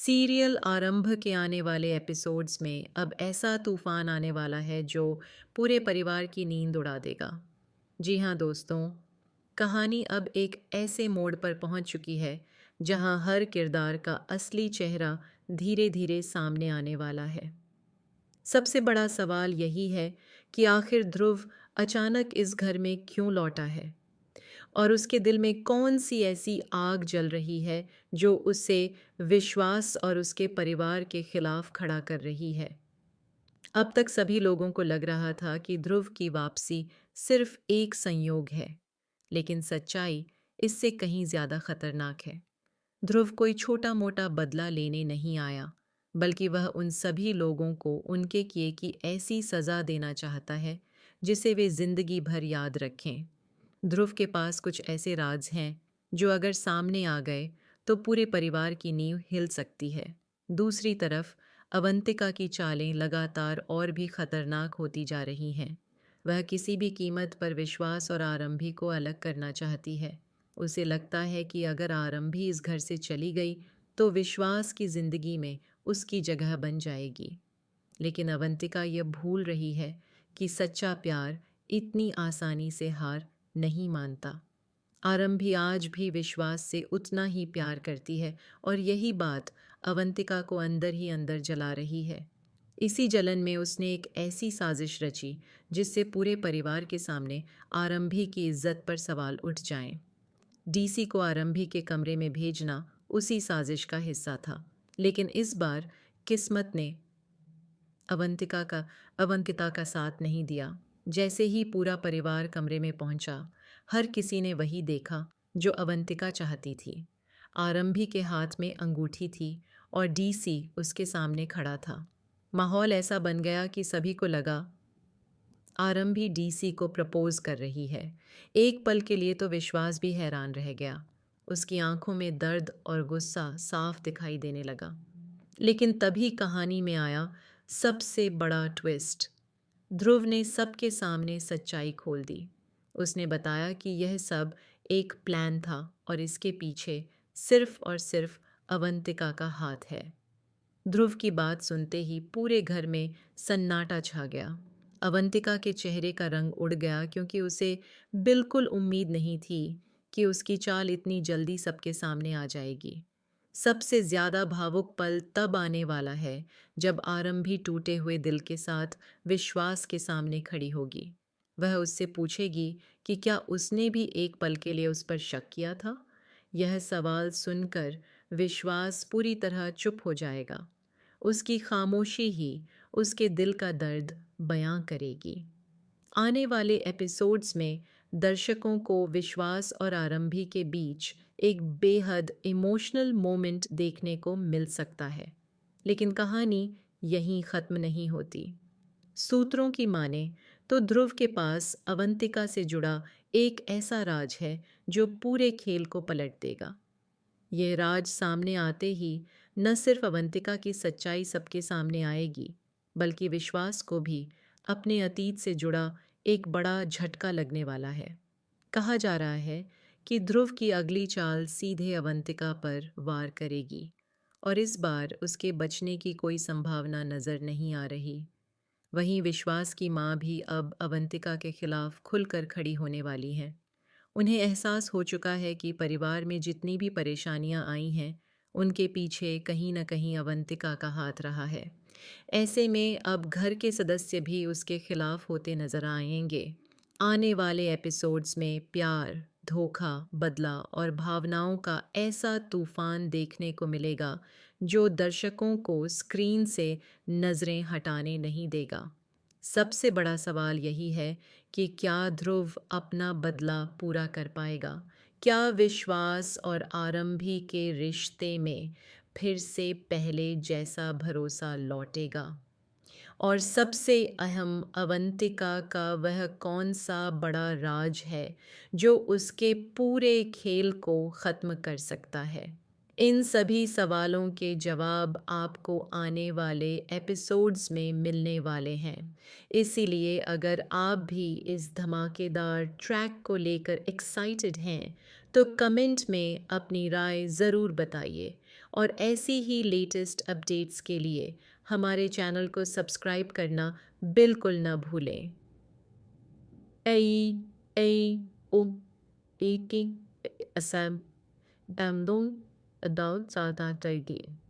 Serial आरंभ के आने वाले एपिसोड्स में अब ऐसा तूफान आने वाला है जो पूरे परिवार की नींद उड़ा देगा। जी हाँ दोस्तों, कहानी अब एक ऐसे मोड़ पर पहुंच चुकी है जहां हर किरदार का असली चेहरा धीरे धीरे सामने आने वाला है। सबसे बड़ा सवाल यही है कि आखिर ध्रुव अचानक इस घर में क्यों लौटा है और उसके दिल में कौन-सी ऐसी आग जल रही है जो उसे विश्वास और उसके परिवार के खिलाफ खड़ा कर रही है। अब तक सभी लोगों को लग रहा था कि ध्रुव की वापसी सिर्फ एक संयोग है, लेकिन सच्चाई इससे कहीं ज्यादा खतरनाक है। ध्रुव कोई छोटा-मोटा बदला लेने नहीं आया, बल्कि वह उन सभी लोगों को उनके किए की ऐसी सजा देना चाहता है, जिसे वे जिंदगी भर याद रखें। ध्रुव के पास कुछ ऐसे राज हैं जो अगर सामने आ गए तो पूरे परिवार की नींव हिल सकती है। दूसरी तरफ अवंतिका की चालें लगातार और भी खतरनाक होती जा रही हैं। वह किसी भी कीमत पर विश्वास और आरंभी को अलग करना चाहती है। उसे लगता है कि अगर आरंभी इस घर से चली गई तो विश्वास की जिंदगी में उसकी जगह बन जाएगी। लेकिन अवंतिका यह भूल रही है कि सच्चा प्यार इतनी आसानी से हार नहीं मानता। आरंभी आज भी विश्वास से उतना ही प्यार करती है और यही बात अवंतिका को अंदर ही अंदर जला रही है। इसी जलन में उसने एक ऐसी साजिश रची जिससे पूरे परिवार के सामने आरंभी की इज्जत पर सवाल उठ जाएं। डीसी को आरंभी के कमरे में भेजना उसी साजिश का हिस्सा था, लेकिन इस बार किस्मत ने अवंतिका का अवंतिका का साथ नहीं दिया। जैसे ही पूरा परिवार कमरे में पहुंचा, हर किसी ने वही देखा जो अवंतिका चाहती थी। आरंभी के हाथ में अंगूठी थी और डीसी उसके सामने खड़ा था। माहौल ऐसा बन गया कि सभी को लगा आरंभी डीसी को प्रपोज कर रही है। एक पल के लिए तो विश्वास भी हैरान रह गया। उसकी आंखों में दर्द और गुस्सा साफ दिखाई देने लगा। लेकिन तभी कहानी में आया सबसे बड़ा ट्विस्ट। ध्रुव ने सबके सामने सच्चाई खोल दी। उसने बताया कि यह सब एक प्लान था और इसके पीछे सिर्फ और सिर्फ अवंतिका का हाथ है। ध्रुव की बात सुनते ही पूरे घर में सन्नाटा छा गया। अवंतिका के चेहरे का रंग उड़ गया क्योंकि उसे बिल्कुल उम्मीद नहीं थी कि उसकी चाल इतनी जल्दी सबके सामने आ जाएगी। सबसे ज्यादा भावुक पल तब आने वाला है जब आरंभी टूटे हुए दिल के साथ विश्वास के सामने खड़ी होगी। वह उससे पूछेगी कि क्या उसने भी एक पल के लिए उस पर शक किया था। यह सवाल सुनकर विश्वास पूरी तरह चुप हो जाएगा। उसकी खामोशी ही उसके दिल का दर्द बयां करेगी। आने वाले एपिसोड्स में दर्शकों को विश्वास और आरंभी के बीच एक बेहद इमोशनल मोमेंट देखने को मिल सकता है। लेकिन कहानी यहीं ख़त्म नहीं होती। सूत्रों की माने तो ध्रुव के पास अवंतिका से जुड़ा एक ऐसा राज है जो पूरे खेल को पलट देगा। यह राज सामने आते ही न सिर्फ अवंतिका की सच्चाई सबके सामने आएगी, बल्कि विश्वास को भी अपने अतीत से जुड़ा एक बड़ा झटका लगने वाला है। कहा जा रहा है कि ध्रुव की अगली चाल सीधे अवंतिका पर वार करेगी और इस बार उसके बचने की कोई संभावना नजर नहीं आ रही। वहीं विश्वास की माँ भी अब अवंतिका के खिलाफ खुलकर खड़ी होने वाली है। उन्हें एहसास हो चुका है कि परिवार में जितनी भी परेशानियां आई हैं, उनके पीछे कहीं न कहीं अवंतिका का हाथ रहा है। ऐसे में अब घर के सदस्य भी उसके खिलाफ होते नजर आएंगे। आने वाले एपिसोड्स में प्यार, धोखा, बदला और भावनाओं का ऐसा तूफान देखने को मिलेगा जो दर्शकों को स्क्रीन से नजरें हटाने नहीं देगा। सबसे बड़ा सवाल यही है कि क्या ध्रुव अपना बदला पूरा कर पाएगा? क्या विश्वास और आरंभी के रिश्ते में फिर से पहले जैसा भरोसा लौटेगा? और सबसे अहम, अवंतिका का वह कौन सा बड़ा राज है जो उसके पूरे खेल को ख़त्म कर सकता है? इन सभी सवालों के जवाब आपको आने वाले एपिसोड्स में मिलने वाले हैं। इसीलिए अगर आप भी इस धमाकेदार ट्रैक को लेकर एक्साइटेड हैं, तो कमेंट में अपनी राय ज़रूर बताइए और ऐसी ही लेटेस्ट अपडेट्स के लिए हमारे चैनल को सब्सक्राइब करना बिल्कुल ना भूलें। Ay, ay, iking, asam, damdong, adult sa tatay